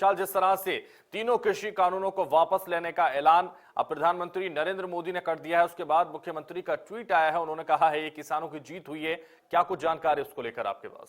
जिस तरह से तीनों कृषि कानूनों को वापस लेने का ऐलान अब प्रधानमंत्री नरेंद्र मोदी ने कर दिया है, उसके बाद मुख्यमंत्री का ट्वीट आया है। उन्होंने कहा है ये किसानों की जीत हुई है। क्या कुछ जानकारी उसको लेकर आपके पास?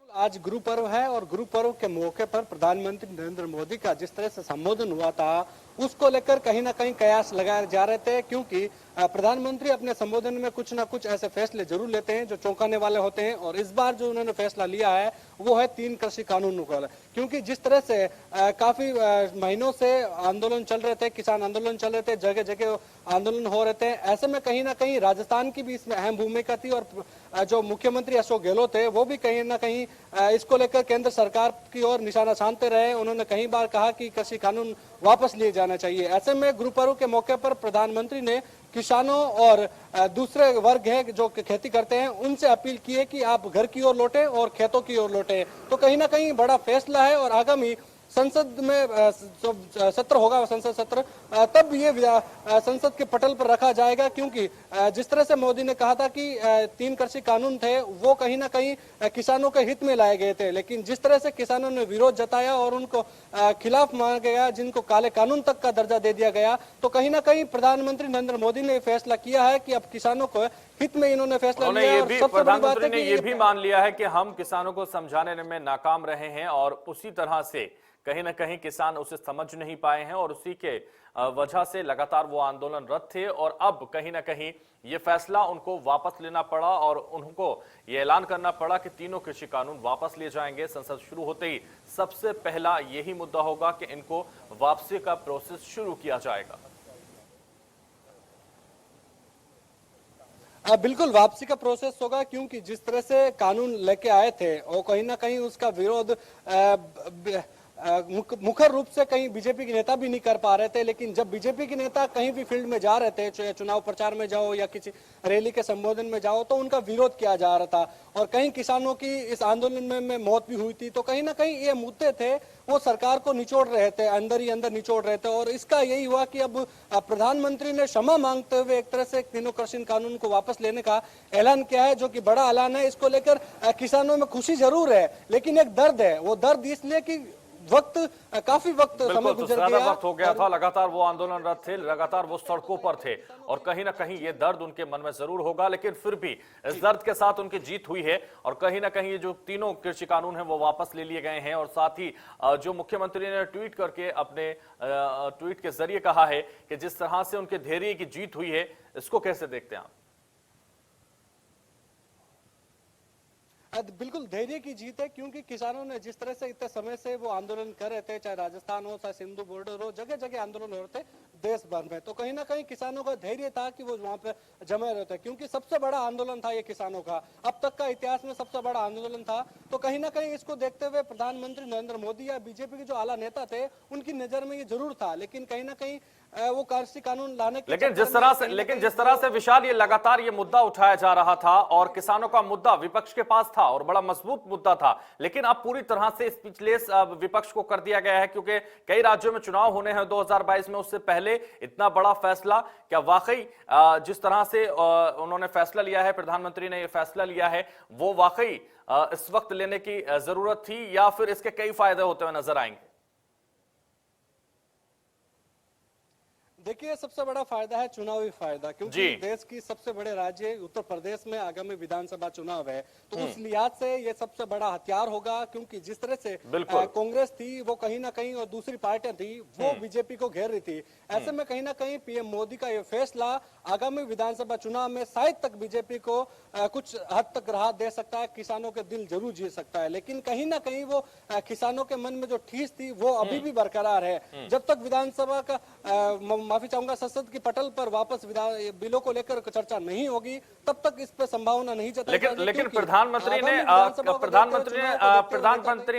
आज गुरु पर्व है और गुरु पर्व के मौके पर प्रधानमंत्री नरेंद्र मोदी का जिस तरह से संबोधन हुआ था उसको लेकर कहीं ना कहीं कयास लगाए जा रहे थे, क्योंकि प्रधानमंत्री अपने संबोधन में कुछ ना कुछ ऐसे फैसले जरूर लेते हैं जो चौंकाने वाले होते हैं। और इस बार जो उन्होंने फैसला लिया है वो है 3 कृषि कानूनों का, क्योंकि जिस तरह से काफी महीनों से आंदोलन चल रहे थे, किसान आंदोलन चल रहे थे, जगह जगह आंदोलन हो रहे थे। ऐसे में कहीं ना कहीं राजस्थान की भी इसमें अहम भूमिका थी और जो मुख्यमंत्री अशोक गहलोत थे वो भी कहीं ना कहीं इसको लेकर केंद्र सरकार की ओर निशाना साधते रहे। उन्होंने कई बार कहा कि कृषि कानून वापस लिए जाना चाहिए। ऐसे में गुरु पर्व के मौके पर प्रधानमंत्री ने किसानों और दूसरे वर्ग है जो खेती करते हैं उनसे अपील की है कि आप घर की ओर लौटें और खेतों की ओर लौटें। तो कहीं ना कहीं बड़ा फैसला है और आगामी संसद में सत्र होगा, संसद सत्र, तब ये संसद के पटल पर रखा जाएगा, क्योंकि जिस तरह से मोदी ने कहा था कि 3 कृषि कानून थे वो कहीं ना कहीं किसानों के हित में लाए गए थे, लेकिन जिस तरह से किसानों ने विरोध जताया और उनको खिलाफ माना गया, जिनको काले कानून तक का दर्जा दे दिया गया, तो कहीं ना कहीं प्रधानमंत्री नरेंद्र मोदी ने फैसला किया है कि अब किसानों को हित में इन्होंने फैसला लिया है। और प्रधानमंत्री ने ये भी मान लिया है कि हम किसानों को समझाने में नाकाम रहे हैं और उसी तरह से कहीं ना कहीं किसान उसे समझ नहीं पाए हैं और उसी के वजह से लगातार वो आंदोलनरत थे और अब कहीं ना कहीं ये फैसला उनको वापस लेना पड़ा और उनको ये ऐलान करना पड़ा कि तीनों कृषि कानून वापस लिए जाएंगे। संसद शुरू होते ही सबसे पहला यही मुद्दा होगा कि इनको वापसी का प्रोसेस शुरू किया जाएगा। बिल्कुल वापसी का प्रोसेस होगा, क्योंकि जिस तरह से कानून लेके आए थे और कहीं ना कहीं उसका विरोध मुखर रूप से कहीं बीजेपी के नेता भी नहीं कर पा रहे थे, लेकिन जब बीजेपी के नेता कहीं भी फील्ड में जा रहे थे, चुनाव प्रचार में जाओ या किसी रैली के संबोधन में जाओ, तो उनका विरोध किया जा रहा था और कहीं किसानों की इस आंदोलन में मौत भी हुई थी। तो कहीं ना कहीं ये मुद्दे थे वो सरकार को निचोड़ रहे थे, अंदर ही अंदर निचोड़ रहे थे और इसका यही हुआ कि अब प्रधानमंत्री ने क्षमा मांगते हुए एक तरह से तीनों कृषि कानून को वापस लेने का ऐलान किया है, जो कि बड़ा ऐलान है। इसको लेकर किसानों में खुशी जरूर है, लेकिन एक दर्द है। वो दर्द इसलिए कि काफी वक्त समय गुजर गया, वक्त हो गया था, लगातार वो आंदोलनरत थे, लगातार वो सड़कों पर थे और कहीं ना कहीं ये दर्द उनके मन में जरूर होगा, लेकिन फिर भी इस दर्द के साथ उनकी जीत हुई है और कहीं ना कहीं ये जो तीनों कृषि कानून हैं वो वापस ले लिए गए हैं। और साथ ही जो मुख्यमंत्री ने ट्वीट करके अपने ट्वीट के जरिए कहा है कि जिस तरह से उनके धैर्य की जीत हुई है, इसको कैसे देखते हैं आप? बिल्कुल धैर्य की जीत है, क्योंकि किसानों ने जिस तरह से इतने समय से वो आंदोलन कर रहे थे, चाहे राजस्थान हो चाहे सिंधु बॉर्डर हो, जगह जगह आंदोलन हो रहे थे देश भर में, तो कहीं ना कहीं किसानों का धैर्य था कि वो वहां पे जमे रहते, क्योंकि सबसे बड़ा आंदोलन था ये किसानों का, अब तक का इतिहास में सबसे बड़ा आंदोलन था। तो कहीं ना कहीं इसको देखते हुए प्रधानमंत्री नरेंद्र मोदी या बीजेपी के जो आला नेता थे उनकी नजर में ये जरूर था, लेकिन कहीं ना कहीं वो कृषि कानून लाने के लेकिन जिस तरह से विशाल ये लगातार ये मुद्दा उठाया जा रहा था और किसानों का मुद्दा विपक्ष के पास था और बड़ा मजबूत मुद्दा था, लेकिन अब पूरी तरह से स्पीचलेस विपक्ष को कर दिया गया है, क्योंकि कई राज्यों में चुनाव होने हैं 2022 में। उससे पहले इतना बड़ा फैसला, क्या वाकई जिस तरह से उन्होंने फैसला लिया है, प्रधानमंत्री ने यह फैसला लिया है, वो वाकई इस वक्त लेने की जरूरत थी या फिर इसके कई फायदे होते हुए नजर आएंगे? देखिए, सबसे बड़ा फायदा है चुनावी फायदा, क्योंकि देश की सबसे बड़े राज्य उत्तर प्रदेश में आगामी विधानसभा चुनाव है, तो उस लिहाज से ये सबसे बड़ा हथियार होगा, क्योंकि जिस तरह से कांग्रेस थी वो कहीं ना कहीं और दूसरी पार्टियां थी वो बीजेपी को घेर रही थी। ऐसे में कहीं ना कहीं पीएम मोदी का ये फैसला आगामी विधानसभा चुनाव में शायद तक बीजेपी को कुछ हद तक राहत दे सकता है, किसानों के दिल जरूर जीत सकता है, लेकिन कहीं ना कहीं वो किसानों के मन में जो ठेस थी वो अभी भी बरकरार है। जब तक विधानसभा का माफी चाहूंगा संसद की पटल पर वापस बिलों को लेकर चर्चा नहीं होगी, तब तक इस पर संभावना नहीं जताई जाएगी। लेकिन प्रधानमंत्री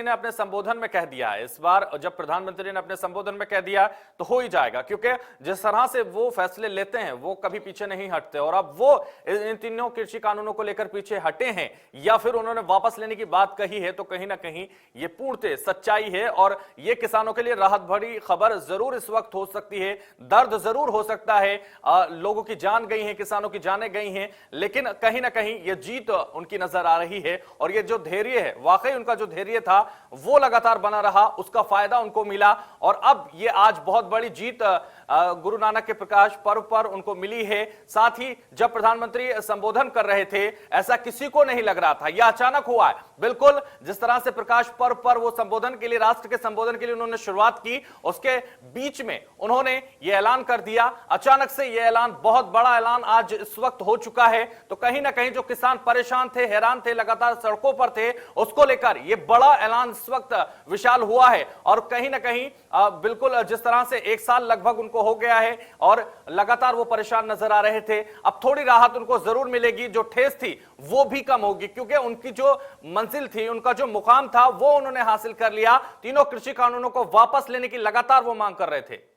ने अपने संबोधन में कह दिया, इस बार जब प्रधानमंत्री ने अपने संबोधन में कह दिया तो हो ही जाएगा, क्योंकि जिस तरह से वो फैसले लेते हैं वो कभी पीछे नहीं हटते और अब वो इन तीनों कृषि कानूनों को लेकर पीछे हटे हैं या फिर उन्होंने वापस लेने की बात कही है, तो कहीं ना कहीं ये पूर्णतः सच्चाई है और ये किसानों के लिए राहत भरी खबर जरूर इस वक्त हो सकती है। दर्द जरूर हो सकता है, लोगों की जान गई है, किसानों की जानें गई हैं, लेकिन कहीं ना कहीं ये जीत उनकी नजर आ रही है। और ये जो धैर्य है, वाकई उनका जो धैर्य था वो लगातार बना रहा, उसका फायदा उनको मिला। और अब ये आज बहुत बड़ी जीत गुरु नानक के प्रकाश पर्व पर उनको मिली है। साथ ही जब प्रधानमंत्री संबोधन कर रहे थे, ऐसा किसी को नहीं लग रहा था, यह अचानक हुआ है। बिल्कुल जिस तरह से प्रकाश पर्व पर वो संबोधन के लिए, राष्ट्र के संबोधन के लिए उन्होंने शुरुआत की, उसके बीच में उन्होंने ये ऐलान कर दिया। अचानक से यह ऐलान, बहुत बड़ा ऐलान आज इस वक्त हो चुका है। तो कहीं ना कहीं जो किसान परेशान थे, हैरान थे, लगातार सड़कों पर थे, उसको लेकर यह बड़ा ऐलान इस वक्त विशाल हुआ है। और कहीं ना कहीं बिल्कुल जिस तरह से 1 साल लगभग उनको हो गया है और लगातार वो परेशान नजर आ रहे थे, अब थोड़ी राहत उनको जरूर मिलेगी। जो ठेस थी वो भी कम होगी, क्योंकि उनकी जो मंजिल थी, उनका जो मुकाम था, वो उन्होंने हासिल कर लिया। तीनों कृषि कानूनों को वापस लेने की लगातार वो मांग कर रहे थे।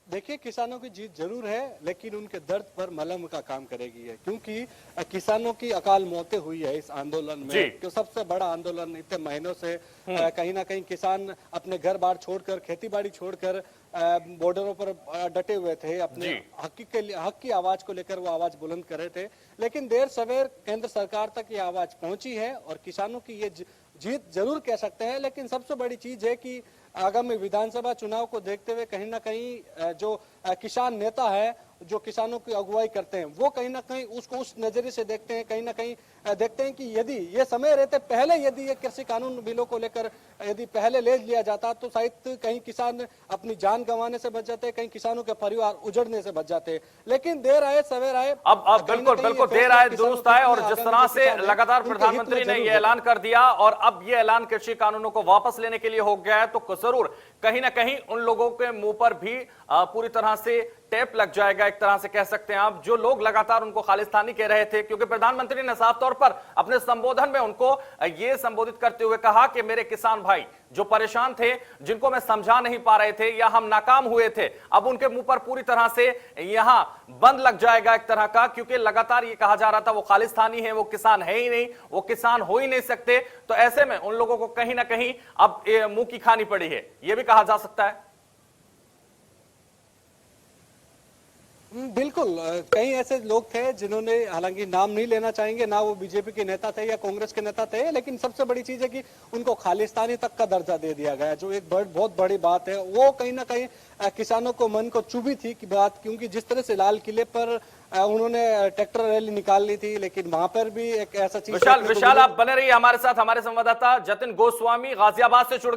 देखिए, किसानों की जीत जरूर है, लेकिन उनके दर्द पर मलहम का काम करेगी है, क्योंकि किसानों की अकाल मौतें हुई है इस आंदोलन में। तो सबसे बड़ा आंदोलन इतने महीनों से कहीं ना कहीं किसान अपने घर बार छोड़कर, खेती बाड़ी छोड़कर बॉर्डरों पर डटे हुए थे, अपने हक की आवाज को लेकर वो आवाज बुलंद कर रहे थे। लेकिन देर सवेर केंद्र सरकार तक ये आवाज पहुंची है और किसानों की ये जीत जरूर कह सकते हैं। लेकिन सबसे बड़ी चीज है कि आगामी विधानसभा चुनाव को देखते हुए कहीं ना कहीं जो किसान नेता है, जो किसानों की अगुवाई करते हैं, वो कहीं ना कहीं उसको उस नजरिए से देखते हैं। कहीं ना कहीं देखते हैं कि यदि ये समय रहते पहले, यदि ये कृषि कानून बिलों को लेकर यदि पहले ले लिया जाता, तो शायद कहीं किसान अपनी जान गंवाने से बच जाते, कहीं किसानों के परिवार उजड़ने से बच जाते। लेकिन देर आए सवेर आए, अब बिल्कुल देर आए दुरुस्त आए। और जिस तरह से लगातार प्रधानमंत्री ने यह ऐलान कर दिया और अब यह ऐलान कृषि कानूनों को वापस लेने के लिए हो गया है, तो जरूर कहीं ना कहीं उन लोगों के मुंह पर भी पूरी तरह से टेप लग जाएगा, एक तरह से कह सकते हैं आप, जो लोग लगातार उनको खालिस्तानी कह रहे थे। क्योंकि प्रधानमंत्री ने साफ तौर पर अपने संबोधन में उनको यह संबोधित करते हुए कहा कि मेरे किसान भाई जो परेशान थे, जिनको मैं समझा नहीं पा रहे थे या हम नाकाम हुए थे, अब उनके मुंह पर पूरी तरह से यहां बंद लग जाएगा एक तरह का। क्योंकि लगातार ये कहा जा रहा था वो खालिस्तानी है, वो किसान है ही नहीं, वो किसान हो ही नहीं सकते। तो ऐसे में उन लोगों को कहीं ना कहीं अब मुंह की खानी पड़ी है, यह भी कहा जा सकता है। बिल्कुल, कई ऐसे लोग थे जिन्होंने, हालांकि नाम नहीं लेना चाहेंगे, ना वो बीजेपी के नेता थे या कांग्रेस के नेता थे, लेकिन सबसे बड़ी चीज है कि उनको खालिस्तानी तक का दर्जा दे दिया गया, जो एक बहुत बड़ी बात है। वो कहीं ना कहीं किसानों को मन को चुभी थी कि बात, क्योंकि जिस तरह से लाल किले पर उन्होंने ट्रैक्टर रैली निकाल ली थी, लेकिन वहां पर भी एक ऐसा चीज। विशाल आप बने रहिए हमारे साथ। हमारे संवाददाता जतिन गोस्वामी गाजियाबाद से जुड़